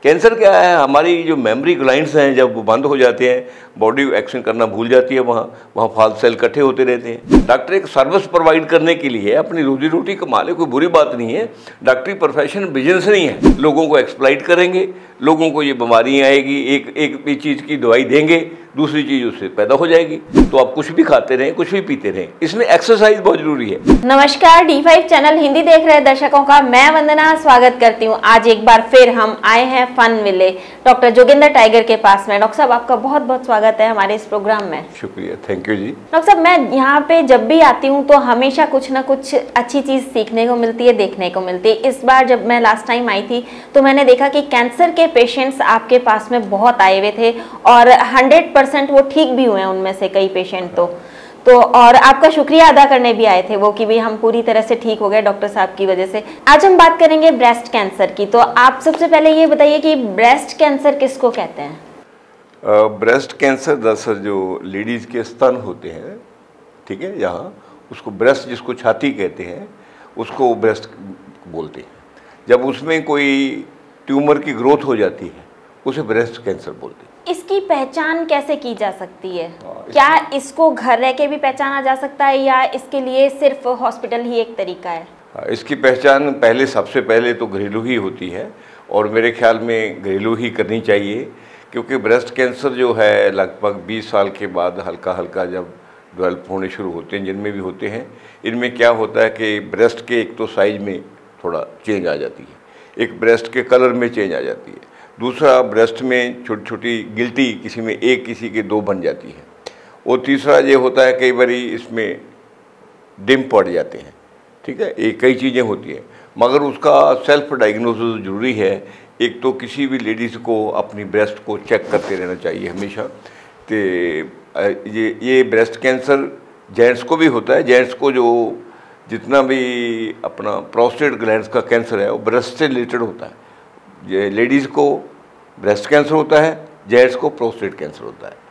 Cancer क्या है, हमारी जो मेमोरी ग्लैंड्स हैं जब वो बंद हो जाते हैं, बॉडी एक्शन करना भूल जाती है, वहाँ फाल्ट सेल इकट्ठे होते रहते हैं। डॉक्टर एक सर्विस प्रोवाइड करने के लिए अपनी रोजी रोटी कमा ले, कोई बुरी बात नहीं है। डॉक्टरी प्रोफेशन बिजनेस नहीं है। लोगों को एक्सप्लॉइट करेंगे, लोगों को ये बीमारियाँ आएगी, एक चीज़ की दवाई देंगे, दूसरी चीज़ उससे पैदा हो जाएगी। तो आप कुछ भी खाते रहें, कुछ भी पीते रहें, इसमें एक्सरसाइज बहुत जरूरी है। नमस्कार, D5 चैनल हिंदी देख रहे दर्शकों का मैं वंदना स्वागत करती हूँ। आज एक बार फिर हम आए हैं फन विले डॉक्टर जोगिंदर टाइगर के पास में। डॉक्टर साहब, आपका बहुत बहुत स्वागत है हमारे इस प्रोग्राम में। शुक्रिया, थैंक यू जी। डॉक्टर साहब, मैं यहाँ पे जब भी आती हूँ तो हमेशा कुछ ना कुछ अच्छी चीज सीखने को मिलती है, देखने को मिलती है। इस बार जब मैं लास्ट टाइम आई थी तो मैंने देखा कि कैंसर के पेशेंट्स आपके पास में बहुत आए हुए थे और 100% वो ठीक भी हुए हैं, उनमें से कई पेशेंट तो और आपका शुक्रिया अदा करने भी आए थे वो कि भाई हम पूरी तरह से ठीक हो गए डॉक्टर साहब की वजह से। आज हम बात करेंगे ब्रेस्ट कैंसर की। तो आप सबसे पहले ये बताइए कि ब्रेस्ट कैंसर किसको कहते हैं? ब्रेस्ट कैंसर दरअसल जो लेडीज़ के स्तन होते हैं, ठीक है, यहाँ उसको ब्रेस्ट, जिसको छाती कहते हैं, उसको ब्रेस्ट बोलते हैं। जब उसमें कोई ट्यूमर की ग्रोथ हो जाती है उसे ब्रेस्ट कैंसर बोलते हैं। इसकी पहचान कैसे की जा सकती है? क्या इसको घर रह के भी पहचाना जा सकता है या इसके लिए सिर्फ हॉस्पिटल ही एक तरीका है? इसकी पहचान सबसे पहले तो घरेलू ही होती है और मेरे ख्याल में घरेलू ही करनी चाहिए, क्योंकि ब्रेस्ट कैंसर जो है लगभग 20 साल के बाद हल्का हल्का जब डेवलप होने शुरू होते हैं, जिनमें भी होते हैं, इनमें क्या होता है कि ब्रेस्ट के एक तो साइज में थोड़ा चेंज आ जाती है, एक ब्रेस्ट के कलर में चेंज आ जाती है, दूसरा ब्रेस्ट में छोटी छोटी गिल्टी, किसी में एक किसी के दो बन जाती है, और तीसरा ये होता है कई बार इसमें डिम पड़ जाते हैं। ठीक है, ये कई चीज़ें होती हैं, मगर उसका सेल्फ डायग्नोसिस ज़रूरी है। एक तो किसी भी लेडीज़ को अपनी ब्रेस्ट को चेक करते रहना चाहिए हमेशा। तो ये ब्रेस्ट कैंसर जेंट्स को भी होता है। जेंट्स को जो जितना भी अपना प्रोस्टेट ग्लैंड्स का कैंसर है वो ब्रेस्ट से रिलेटेड होता है। ये लेडीज़ को ब्रेस्ट कैंसर होता है, जेंट्स को प्रोस्टेट कैंसर होता है।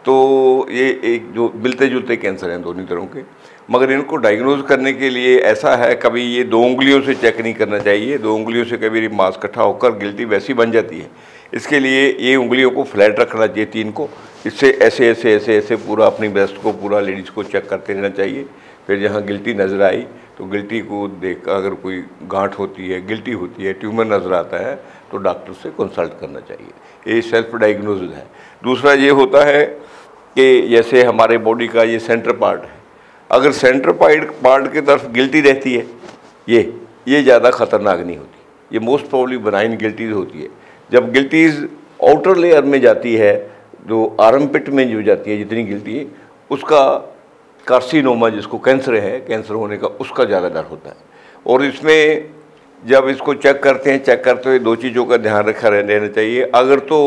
तो ये एक जो मिलते जुलते कैंसर हैं दोनों तरह के, मगर इनको डायग्नोज करने के लिए ऐसा है, कभी ये 2 उंगलियों से चेक नहीं करना चाहिए। 2 उंगलियों से कभी मांस इकट्ठा होकर गिल्टी वैसी बन जाती है। इसके लिए ये उंगलियों को फ्लैट रखना चाहिए 3 को। इससे ऐसे ऐसे ऐसे ऐसे पूरा अपनी ब्रेस्ट को, पूरा लेडीज़ को चेक करते रहना चाहिए। फिर जहाँ गिल्टी नज़र आई तो गिल्टी को देख, अगर कोई गांठ होती है, गिल्टी होती है, ट्यूमर नज़र आता है तो डॉक्टर से कंसल्ट करना चाहिए। ये सेल्फ डायग्नोसिस है। दूसरा ये होता है कि जैसे हमारे बॉडी का ये सेंटर पार्ट है, अगर सेंटर पार्ट की तरफ गिल्टी रहती है, ये ज़्यादा खतरनाक नहीं होती, ये मोस्ट प्रॉब्ली बनाइन गिल्टीज होती है। जब गिल्टीज आउटर लेयर में जाती है, जो आर्मपिट में जो जाती है जितनी गिल्टी है, उसका कार्सिनोमा, जिसको कैंसर है, कैंसर होने का उसका ज़्यादा डर होता है। और इसमें जब इसको चेक करते हैं, चेक करते हुए 2 चीज़ों का ध्यान रखा रहना चाहिए। अगर तो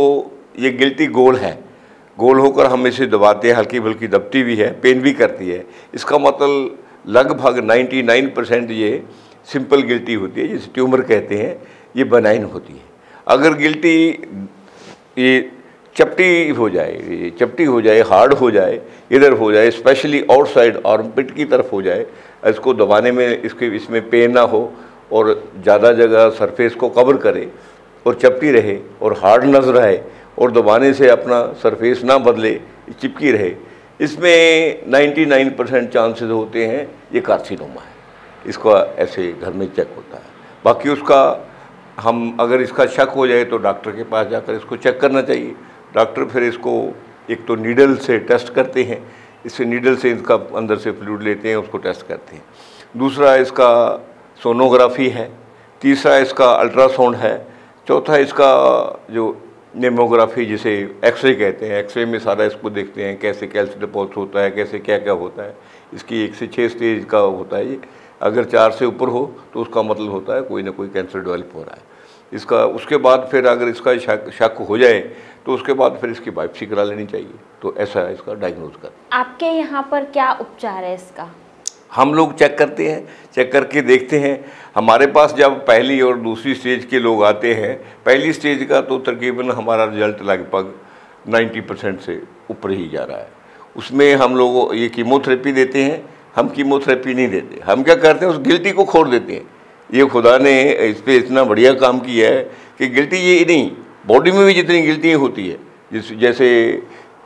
ये गिल्टी गोल है, गोल होकर हम इसे दबाते हैं, हल्की बल्कि दबती भी है, पेन भी करती है, इसका मतलब लगभग 99% ये सिंपल गिल्टी होती है, जिसे ट्यूमर कहते हैं, ये बनाइन होती है। अगर गिल्टी ये चपटी हो जाए, हार्ड हो जाए, इधर हो जाए, स्पेशली आउटसाइड आर्मपिट की तरफ हो जाए, इसको दबाने में इसमें पेन ना हो और ज़्यादा जगह सरफेस को कवर करे और चपटी रहे और हार्ड नज़र आए और दबाने से अपना सरफेस ना बदले, चिपकी रहे, इसमें 99% चांसेस होते हैं ये कार्सिनोमा है। इसका ऐसे घर में चेक होता है। बाकी उसका हम अगर इसका शक हो जाए तो डॉक्टर के पास जाकर इसको चेक करना चाहिए। डॉक्टर फिर इसको एक तो नीडल से टेस्ट करते हैं, इससे नीडल से इसका अंदर से फ्लूइड लेते हैं, उसको टेस्ट करते हैं। दूसरा इसका सोनोग्राफी है, तीसरा इसका अल्ट्रासाउंड है, चौथा इसका जो नेमोग्राफी, जिसे एक्सरे कहते हैं, एक्सरे में सारा इसको देखते हैं कैसे कैल्शियम डिपॉजिट होता है, कैसे क्या क्या होता है। इसकी 1 से 6 स्टेज का होता है ये। अगर 4 से ऊपर हो तो उसका मतलब होता है कोई ना कोई कैंसर डेवलप हो रहा है इसका। उसके बाद फिर अगर इसका शक हो जाए तो उसके बाद फिर इसकी बायोप्सी करा लेनी चाहिए। तो ऐसा है इसका डायग्नोज कर। आपके यहाँ पर क्या उपचार है इसका? हम लोग चेक करते हैं, चेक करके देखते हैं। हमारे पास जब पहली और दूसरी स्टेज के लोग आते हैं, पहली स्टेज का तो तकरीबन हमारा रिजल्ट लगभग 90% से ऊपर ही जा रहा है। उसमें हम लोग ये कीमोथेरेपी देते हैं। हम कीमोथेरेपी नहीं देते, हम क्या करते हैं, उस गिल्टी को खोल देते हैं। ये खुदा ने इस पर इतना बढ़िया काम किया है कि गिल्टी ये नहीं, बॉडी में भी जितनी गिल्टी होती है, जैसे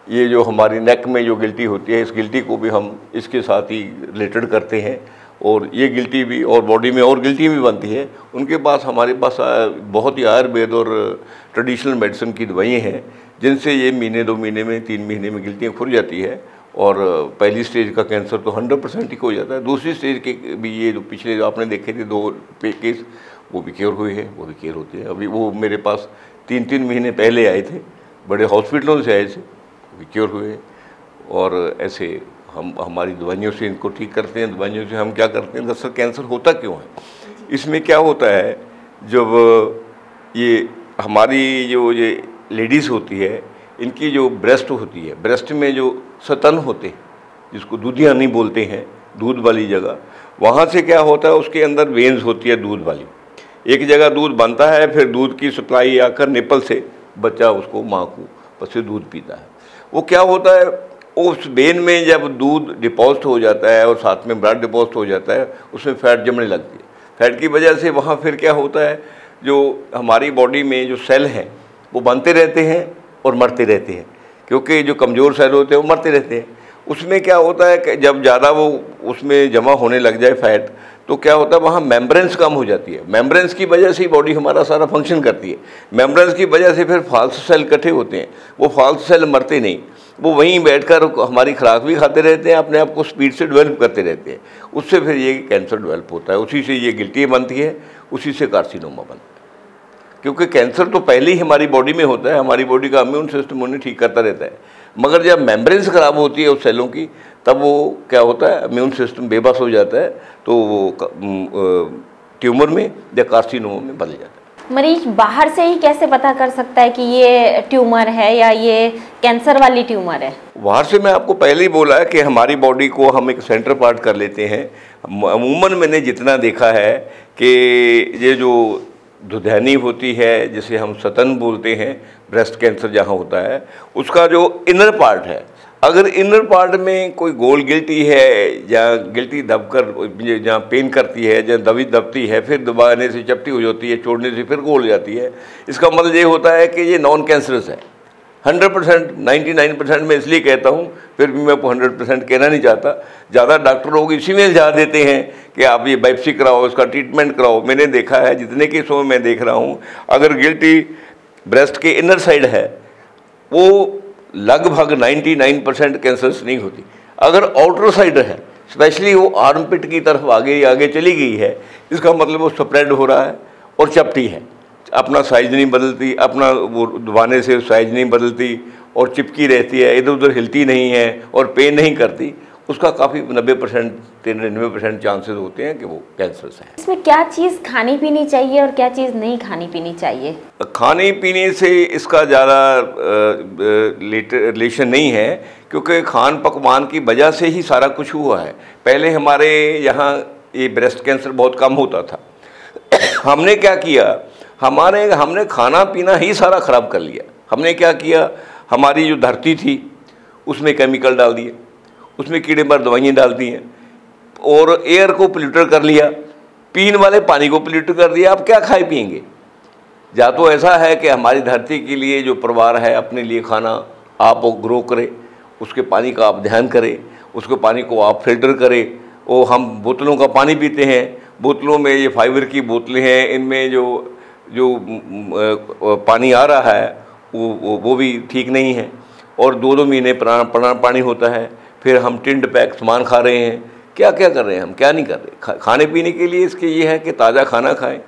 ये जो हमारी नेक में जो गिल्टी होती है, इस गिल्टी को भी हम इसके साथ ही रिलेटेड करते हैं, और ये गिल्टी भी, और बॉडी में और गिल्टी भी बनती है। उनके पास, हमारे पास बहुत ही आयुर्वेद और ट्रेडिशनल मेडिसिन की दवाइयाँ हैं जिनसे ये महीने 2 महीने में 3 महीने में गिल्टियाँ खुल जाती है, और पहली स्टेज का कैंसर तो 100% ही हो जाता है। दूसरी स्टेज के भी ये जो पिछले जो आपने देखे थे 2 केस, वो भी क्योर हुए हैं, वो भी क्योर होते हैं। अभी वो मेरे पास 3-3 महीने पहले आए थे, बड़े हॉस्पिटलों से आए थे, वो भी क्योर हुए। और ऐसे हम हमारी दवाइयों से इनको ठीक करते हैं। दवाइयों से हम क्या करते हैं, दरअसल कैंसर होता क्यों है, इसमें क्या होता है, जब ये हमारी जो ये लेडीज़ होती है, इनकी जो ब्रेस्ट होती है, ब्रेस्ट में जो स्तन होते हैं, जिसको दूधियानी बोलते हैं, दूध वाली जगह, वहाँ से क्या होता है, उसके अंदर वेन्स होती है दूध वाली। एक जगह दूध बनता है, फिर दूध की सप्लाई आकर निपल से बच्चा उसको माँ को से दूध पीता है। वो क्या होता है, उस वेन में जब दूध डिपॉजिट हो जाता है और साथ में ब्लड डिपॉजिट हो जाता है, उसमें फैट जमने लगती है। फैट की वजह से वहाँ फिर क्या होता है, जो हमारी बॉडी में जो सेल हैं वो बनते रहते हैं और मरते रहते हैं, क्योंकि जो कमज़ोर सेल होते हैं वो मरते रहते हैं। उसमें क्या होता है कि जब ज़्यादा वो उसमें जमा होने लग जाए फैट, तो क्या होता है, वहाँ मेम्ब्रेन्स कम हो जाती है। मेम्ब्रेन्स की वजह से ही बॉडी हमारा सारा फंक्शन करती है। मेम्ब्रेन्स की वजह से फिर फाल्स सेल इकट्ठे होते हैं, वो फाल्स सेल मरते नहीं, वो वहीं बैठकर हमारी खुराक भी खाते रहते हैं, अपने आप को स्पीड से डेवलप करते रहते हैं। उससे फिर ये कैंसर डेवलप होता है, उसी से ये गिल्टी बनती है, उसी से कार्सिनोमा बनता है। क्योंकि कैंसर तो पहले ही हमारी बॉडी में होता है, हमारी बॉडी का इम्यून सिस्टम उन्हें ठीक करता रहता है, मगर जब मेम्ब्रेन्स खराब होती है उस सेलों की, तब वो क्या होता है, इम्यून सिस्टम बेबस हो जाता है, तो वो ट्यूमर में या कार्सिनोमा में बदल जाता है। मरीज बाहर से ही कैसे पता कर सकता है कि ये ट्यूमर है या ये कैंसर वाली ट्यूमर है? बाहर से मैं आपको पहले ही बोला है कि हमारी बॉडी को हम एक सेंटर पार्ट कर लेते हैं। अमूमन मैंने जितना देखा है कि ये जो दुधैनी होती है, जिसे हम स्तन बोलते हैं, ब्रेस्ट कैंसर जहाँ होता है, उसका जो इनर पार्ट है, अगर इनर पार्ट में कोई गोल गिल्टी है या गिल्टी दबकर जहाँ पेन करती है, जहाँ दबती है, फिर दबाने से चपटी हो जाती है, छोड़ने से फिर गोल जाती है, इसका मतलब ये होता है कि ये नॉन कैंसरस है। 100%, 99% मैं इसलिए कहता हूँ, फिर भी मैं 100% कहना नहीं चाहता। ज़्यादा डॉक्टर लोग इसी में इल्ज़ाम देते हैं कि आप ये बायोप्सी कराओ, इसका ट्रीटमेंट कराओ। मैंने देखा है, जितने केसों में मैं देख रहा हूँ, अगर गिल्टी ब्रेस्ट के इनर साइड है, वो लगभग 99% कैंसर्स नहीं होती। अगर आउटर साइड है, स्पेशली वो आर्मपिट की तरफ आगे चली गई है, इसका मतलब वो स्प्रेड हो रहा है और चपटी है, अपना साइज नहीं बदलती, अपना वो दबाने से साइज नहीं बदलती और चिपकी रहती है, इधर उधर हिलती नहीं है और पेन नहीं करती, उसका काफ़ी 90% 99% चांसेस होते हैं कि वो कैंसर है। इसमें क्या चीज़ खानी पीनी चाहिए और क्या चीज़ नहीं खानी पीनी चाहिए? खाने पीने से इसका ज़्यादा रिलेशन नहीं है, क्योंकि खान पकवान की वजह से ही सारा कुछ हुआ है। पहले हमारे यहाँ ये ब्रेस्ट कैंसर बहुत कम होता था। हमने क्या किया, हमने खाना पीना ही सारा ख़राब कर लिया। हमने क्या किया, हमारी जो धरती थी उसमें केमिकल डाल दिए, उसमें कीड़े मार दवाइयाँ डाल दी हैं, और एयर को पोल्यूटर कर लिया, पीने वाले पानी को पोल्यूटर कर दिया। आप क्या खाए पिएंगे? या तो ऐसा है कि हमारी धरती के लिए जो परिवार है, अपने लिए खाना आप ग्रो करें, उसके पानी का आप ध्यान करें, उसके पानी को आप फिल्टर करें। वो हम बोतलों का पानी पीते हैं, बोतलों में ये फाइबर की बोतलें हैं, इनमें जो पानी आ रहा है वो भी ठीक नहीं है, और 2-2 महीने पुराना पानी होता है। फिर हम टिंड पैक सामान खा रहे हैं। क्या क्या कर रहे हैं हम, क्या नहीं कर रहे। खाने पीने के लिए इसके ये है कि ताज़ा खाना खाएं,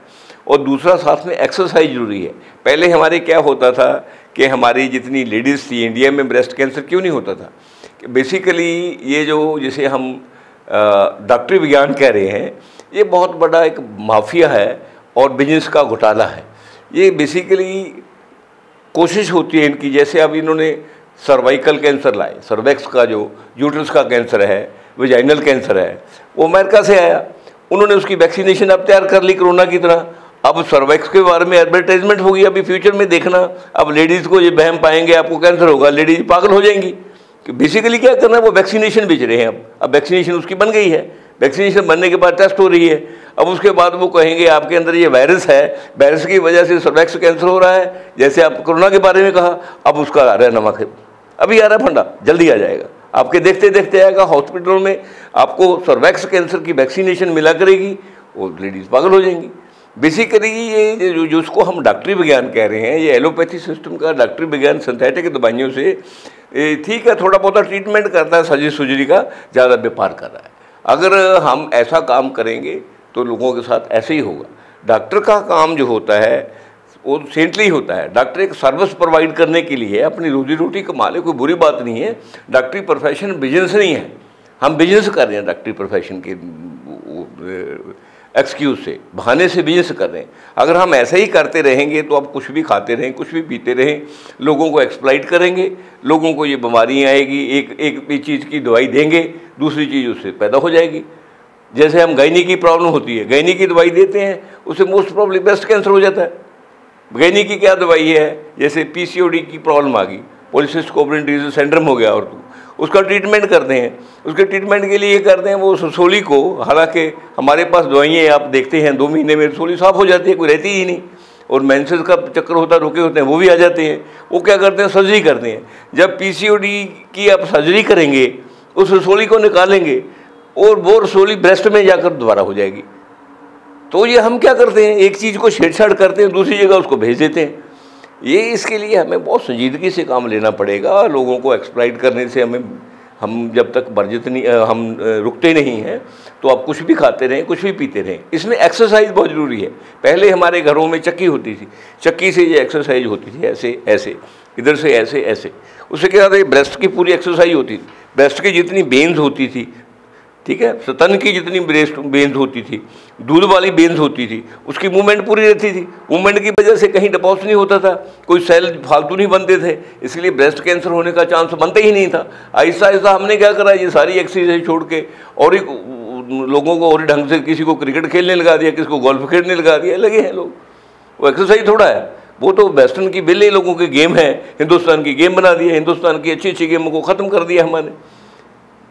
और दूसरा साथ में एक्सरसाइज जरूरी है। पहले हमारे क्या होता था कि हमारी जितनी लेडीज़ थी, इंडिया में ब्रेस्ट कैंसर क्यों नहीं होता था, कि बेसिकली ये जो जिसे हम डॉक्टरी विज्ञान कह रहे हैं, ये बहुत बड़ा एक माफिया है और बिजनेस का घोटाला है। ये बेसिकली कोशिश होती है इनकी, जैसे अब इन्होंने सर्वाइकल कैंसर लाए, सर्वेक्स का जो यूट्रस का कैंसर है, वेजाइनल कैंसर है, वो अमेरिका से आया। उन्होंने उसकी वैक्सीनेशन अब तैयार कर ली कोरोना की तरह। अब सर्वेक्स के बारे में एडवर्टाइजमेंट होगी, अभी फ्यूचर में देखना, अब लेडीज़ को ये बहम पाएंगे आपको कैंसर होगा, लेडीज पागल हो जाएंगी। बेसिकली क्या करना है, वो वैक्सीनेशन बेच रहे हैं। अब वैक्सीनेशन उसकी बन गई है, वैक्सीनेशन बनने के बाद टेस्ट हो रही है। अब उसके बाद वो कहेंगे आपके अंदर ये वायरस है, वायरस की वजह से सर्वैक्स कैंसर हो रहा है, जैसे आप कोरोना के बारे में कहा, अब उसका आ रहा है नमक है, अभी आ रहा है फंडा, जल्दी आ जाएगा, आपके देखते देखते आएगा। हॉस्पिटलों में आपको सर्वैक्स कैंसर की वैक्सीनेशन मिला करेगी, वो लेडीज़ पागल हो जाएंगी। बेसिकली ये जो उसको हम डॉक्टरी विज्ञान कह रहे हैं, ये एलोपैथी सिस्टम का डॉक्टरी विज्ञान सिंथेटिक दवाइयों से ठीक है, थोड़ा बहुत ट्रीटमेंट करता है, सजी सुजरी का ज़्यादा व्यापार कर रहा है। अगर हम ऐसा काम करेंगे तो लोगों के साथ ऐसे ही होगा। डॉक्टर का काम जो होता है वो सेंटली होता है। डॉक्टर एक सर्विस प्रोवाइड करने के लिए अपनी रोजी रोटी कमा ले, कोई बुरी बात नहीं है। डॉक्टरी प्रोफेशन बिजनेस नहीं है, हम बिजनेस कर रहे हैं डॉक्टरी प्रोफेशन के एक्सक्यूज़ से, बहाने से बिजनेस कर रहे हैं। अगर हम ऐसा ही करते रहेंगे तो अब कुछ भी खाते रहें, कुछ भी पीते रहें, लोगों को एक्सप्लॉइट करेंगे, लोगों को ये बीमारियाँ आएगी, एक चीज़ की दवाई देंगे, दूसरी चीज़ उससे पैदा हो जाएगी। जैसे हम गैनी की प्रॉब्लम होती है, गैनी की दवाई देते हैं, उससे मोस्ट प्रॉब्लम ब्रेस्ट कैंसर हो जाता है। गैनी की क्या दवाई है, जैसे पीसीओडी की प्रॉब्लम आ गई, पॉलीसिस्टिक ओवरियन डिजीज सिंड्रोम हो गया, और तो उसका ट्रीटमेंट करते हैं। उसके ट्रीटमेंट के लिए ये करते हैं वो रसोली को, हालांकि हमारे पास दवाइयाँ आप देखते हैं 2 महीने में रसोली साफ हो जाती है, कोई रहती ही नहीं, और मेंसेस का चक्कर होता है, रुके होते हैं, वो भी आ जाते हैं। वो क्या करते हैं, सर्जरी करते हैं। जब पीसीओडी की आप सर्जरी करेंगे, उस रसोली को निकालेंगे और वो रसोली ब्रेस्ट में जाकर दोबारा हो जाएगी। तो ये हम क्या करते हैं, एक चीज़ को छेड़छाड़ करते हैं, दूसरी जगह उसको भेज देते हैं। ये इसके लिए हमें बहुत संजीदगी से काम लेना पड़ेगा। लोगों को एक्सप्लॉइट करने से हम जब तक वर्जित नहीं, हम रुकते नहीं हैं, तो आप कुछ भी खाते रहें, कुछ भी पीते रहें। इसमें एक्सरसाइज बहुत ज़रूरी है। पहले हमारे घरों में चक्की होती थी, चक्की से ये एक्सरसाइज होती थी, ऐसे ऐसे, इधर से ऐसे ऐसे। उससे क्या होता है, ब्रेस्ट की पूरी एक्सरसाइज होती थी। ब्रेस्ट की जितनी बेन्स होती थी, ठीक है, स्तन की जितनी ब्रेस्ट बेन्स होती थी, दूध वाली बेन्स होती थी, उसकी मूवमेंट पूरी रहती थी। मूवमेंट की वजह से कहीं डिपॉजिट नहीं होता था, कोई सेल फालतू नहीं बनते थे, इसलिए ब्रेस्ट कैंसर होने का चांस बनता ही नहीं था। आहिस्ता आहिस्ता हमने क्या करा, ये सारी एक्सरसाइज छोड़ के और एक लोगों को और ढंग से, किसी को क्रिकेट खेलने लगा दिया, किसी को गोल्फ खेलने लगा दिया, लगे हैं लोग। वो एक्सरसाइज थोड़ा है, वो तो वेस्टर्न की बिल्ले लोगों के गेम है, हिंदुस्तान की गेम बना दिया, हिंदुस्तान की अच्छी अच्छी गेमों को ख़त्म कर दिया हमारे।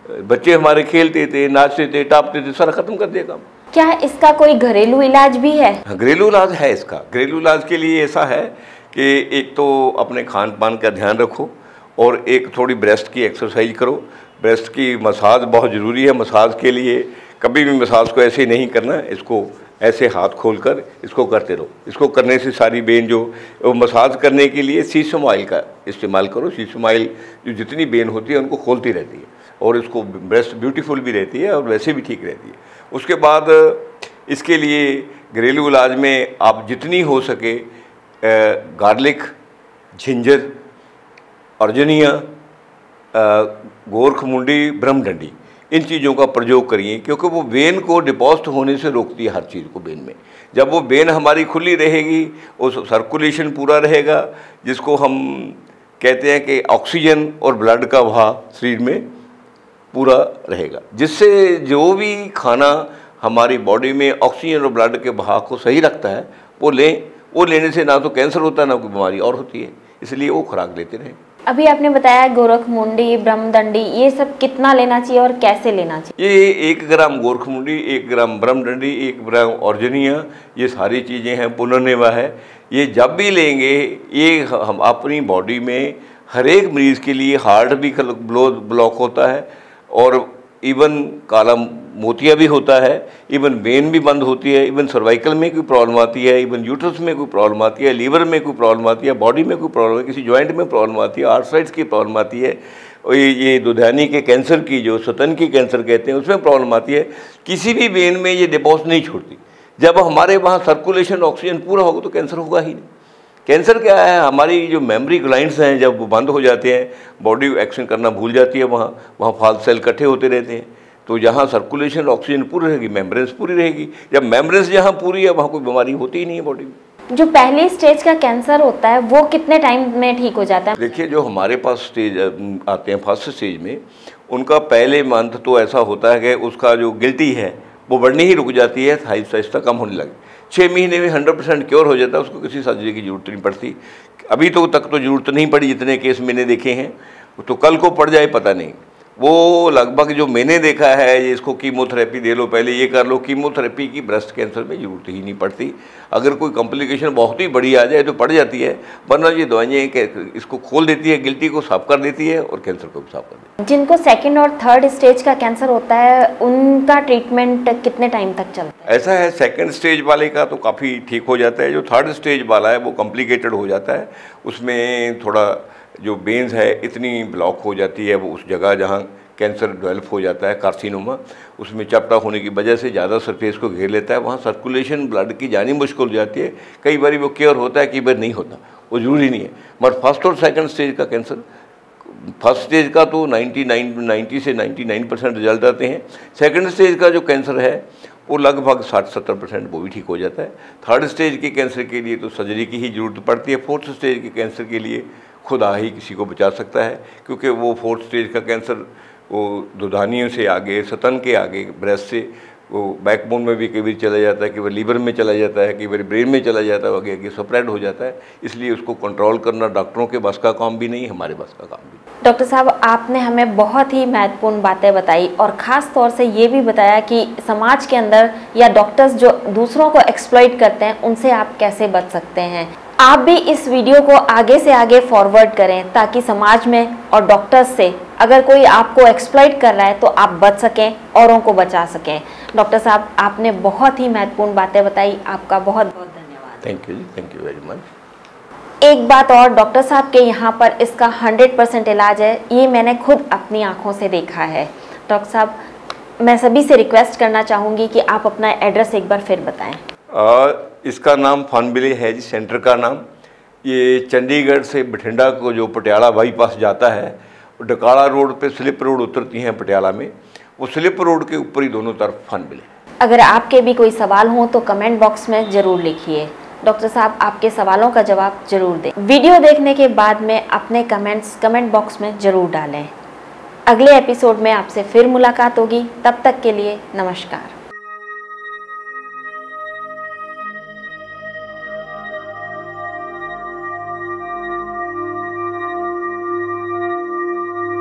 बच्चे हमारे खेलते थे, नाचते थे, टापते थे, सारा खत्म कर दिया काम। क्या इसका कोई घरेलू इलाज भी है? घरेलू इलाज है इसका। घरेलू इलाज के लिए ऐसा है कि एक तो अपने खान पान का ध्यान रखो, और एक थोड़ी ब्रेस्ट की एक्सरसाइज करो। ब्रेस्ट की मसाज बहुत ज़रूरी है। मसाज के लिए कभी भी मसाज को ऐसे नहीं करना, इसको ऐसे हाथ खोलकर इसको करते रहो। इसको करने से सारी बेन जो मसाज करने के लिए सीसम ऑयल का इस्तेमाल करो। सीसम ऑयल जो जितनी बेन होती है उनको खोलती रहती है, और इसको ब्रेस्ट ब्यूटीफुल भी रहती है और वैसे भी ठीक रहती है। उसके बाद इसके लिए घरेलू इलाज में आप जितनी हो सके गार्लिक, जिंजर, अर्जनिया, गोरखमुंडी, ब्रह्मडंडी, इन चीज़ों का प्रयोग करिए, क्योंकि वो वेन को डिपॉजिट होने से रोकती है हर चीज़ को वेन में। जब वो वेन हमारी खुली रहेगी, वो सर्कुलेशन पूरा रहेगा, जिसको हम कहते हैं कि ऑक्सीजन और ब्लड का बहाव शरीर में पूरा रहेगा, जिससे जो भी खाना हमारी बॉडी में ऑक्सीजन और ब्लड के बहाव को सही रखता है वो लें। वो लेने से ना तो कैंसर होता है, ना कोई बीमारी और होती है, इसलिए वो खुराक लेते रहें। अभी आपने बताया गोरखमुंडी, ब्रह्मदंडी, ये सब कितना लेना चाहिए और कैसे लेना चाहिए? ये 1 ग्राम गोरखमुंडी, 1 ग्राम ब्रह्मदंडी, 1 ग्राम अर्जनिया, ये सारी चीज़ें हैं, पुनर्नेवा है। ये जब भी लेंगे, ये हम अपनी बॉडी में हर एक मरीज़ के लिए हार्ट भी ब्लॉक होता है, और इवन काला मोतिया भी होता है, इवन वेन भी बंद होती है, इवन सर्वाइकल में कोई प्रॉब्लम आती है, इवन यूट्रस में कोई प्रॉब्लम आती है, लीवर में कोई प्रॉब्लम आती है, बॉडी में कोई प्रॉब्लम है, किसी जॉइंट में प्रॉब्लम आती है, आर्थराइटिस की प्रॉब्लम आती है, और ये दुधानी के कैंसर की, जो स्तन की कैंसर कहते हैं, उसमें प्रॉब्लम आती है। किसी भी वेन में ये डिपॉजिट नहीं छोड़ती। जब हमारे वहाँ सर्कुलेशन ऑक्सीजन पूरा होगा तो कैंसर होगा ही नहीं। कैंसर क्या है, हमारी जो मेमोरी ग्लैंड्स हैं जब वो बंद हो जाते हैं, बॉडी एक्शन करना भूल जाती है, वहाँ फाल्स सेल इकट्ठे होते रहते हैं। तो जहाँ सर्कुलेशन ऑक्सीजन पूरी रहेगी, मेम्ब्रेन्स पूरी रहेगी। जब मेम्ब्रेन्स जहाँ पूरी है, वहाँ कोई बीमारी होती ही नहीं है बॉडी में। जो पहली स्टेज का कैंसर होता है वो कितने टाइम में ठीक हो जाता है? देखिए, जो हमारे पास स्टेज आते हैं फर्स्ट स्टेज में, उनका पहले मंथ तो ऐसा होता है कि उसका जो गिल्टी है वो बढ़नी ही रुक जाती है, आहिस्ता आहिस्ता कम होने लगे। 6 महीने में 100% क्योर हो जाता है, उसको किसी सर्जरी की जरूरत नहीं पड़ती। अभी तो तक तो जरूरत नहीं पड़ी, जितने केस मैंने देखे हैं, तो कल को पड़ जाए पता नहीं। वो लगभग जो मैंने देखा है, ये इसको कीमोथेरेपी दे लो, पहले ये कर लो, कीमोथेरेपी की ब्रेस्ट कैंसर में ज़रूरत ही नहीं पड़ती। अगर कोई कॉम्प्लिकेशन बहुत ही बड़ी आ जाए तो पड़ जाती है, वरना ये दवाइयाँ इसको खोल देती है, गिल्टी को साफ कर देती है और कैंसर को भी साफ कर देती है। जिनको सेकंड और थर्ड स्टेज का कैंसर होता है उनका ट्रीटमेंट कितने टाइम तक चलता है? ऐसा है, सेकंड स्टेज वाले का तो काफ़ी ठीक हो जाता है। जो थर्ड स्टेज वाला है वो कॉम्प्लिकेटेड हो जाता है। उसमें थोड़ा जो वेन्स है इतनी ब्लॉक हो जाती है, वो उस जगह जहाँ कैंसर डेवलप हो जाता है, कार्सिनोमा, उसमें चपटा होने की वजह से ज़्यादा सरफेस को घेर लेता है, वहाँ सर्कुलेशन ब्लड की जानी मुश्किल हो जाती है। कई बार वो क्योर होता है, कई बार नहीं होता, वो ज़रूरी नहीं है। मगर फर्स्ट और सेकंड स्टेज का कैंसर, फर्स्ट स्टेज का तो 90 से 99% रिजल्ट आते हैं। सेकंड स्टेज का जो कैंसर है वो लगभग 60-70% वो भी ठीक हो जाता है। थर्ड स्टेज के कैंसर के लिए तो सर्जरी की ही ज़रूरत पड़ती है। फोर्थ स्टेज के कैंसर के लिए खुदा ही किसी को बचा सकता है, क्योंकि वो फोर्थ स्टेज का कैंसर वो दुधानियों से आगे, सतन के आगे, ब्रेस्ट से वो बैकबोन में भी कई बार चला जाता है, कई बार लीवर में चला जाता है, कई बार ब्रेन में चला जाता है, आगे स्प्रेड हो जाता है। इसलिए उसको कंट्रोल करना डॉक्टरों के बस का काम भी नहीं, हमारे बस का काम भी नहीं। डॉक्टर साहब, आपने हमें बहुत ही महत्वपूर्ण बातें बताई और ख़ास तौर से ये भी बताया कि समाज के अंदर या डॉक्टर्स जो दूसरों को एक्सप्लॉइट करते हैं उनसे आप कैसे बच सकते हैं। आप भी इस वीडियो को आगे से आगे फॉरवर्ड करें ताकि समाज में और डॉक्टर्स से अगर कोई आपको एक्सप्लॉइट कर रहा है तो आप बच सकें, औरों को बचा सकें। डॉक्टर साहब, आपने बहुत ही महत्वपूर्ण बातें बताई, आपका बहुत बहुत धन्यवाद। थैंक यू जी, थैंक यू वेरी मच। एक बात और, डॉक्टर साहब के यहाँ पर इसका 100% इलाज है, ये मैंने खुद अपनी आँखों से देखा है। डॉक्टर साहब, मैं सभी से रिक्वेस्ट करना चाहूँगी कि आप अपना एड्रेस एक बार फिर बताएँ। इसका नाम फॉर्नबिले है जी, सेंटर का नाम। ये चंडीगढ़ से बठिंडा को जो पटियाला बाईपास जाता है, डकाड़ा रोड पे स्लिप रोड उतरती हैं पटियाला में, वो स्लिप रोड के ऊपर ही दोनों तरफ फॉर्नबिले। अगर आपके भी कोई सवाल हो तो कमेंट बॉक्स में ज़रूर लिखिए। डॉक्टर साहब आपके सवालों का जवाब जरूर दें। वीडियो देखने के बाद में अपने कमेंट्स कमेंट बॉक्स में ज़रूर डालें। अगले एपिसोड में आपसे फिर मुलाकात होगी, तब तक के लिए नमस्कार।